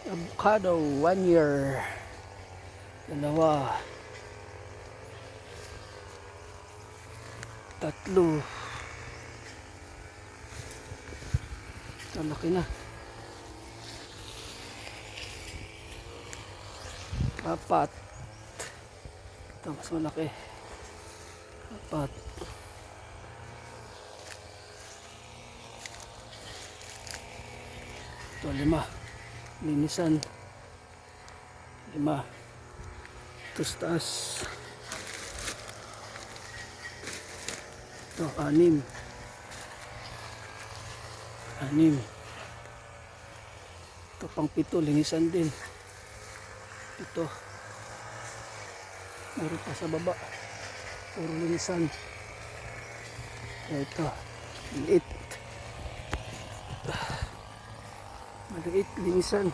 Avocado, 1 year. Dalawa. Tatlo. Ito, laki na. Apat. Ito, mas malaki. Apat. Ito, 5. Linisan. 5. Ito sa taas. Ito, 6. 6. Ito pang 7, linisan din. Ito. Meron pa sa baba. Puro linisan. Ito. Maliit. Maliit, linisan.